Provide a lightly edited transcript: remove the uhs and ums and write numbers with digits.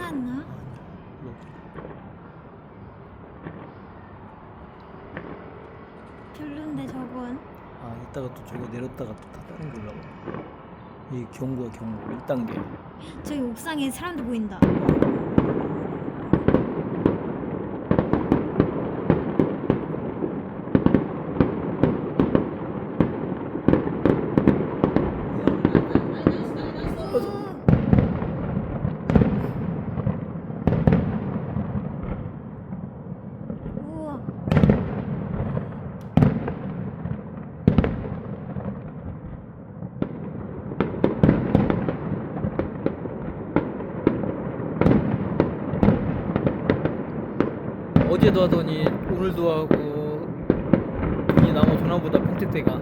않나? 뭐. 별론데 저건. 아 이따가 또 저거 내렸다가 또 다 다른 거 올라가. 이 경고야 경고 1단계. 저기 옥상에 사람들 보인다. 우와. 어제도 하더니 오늘도 하고 돈이 남아 전화보다 평택대가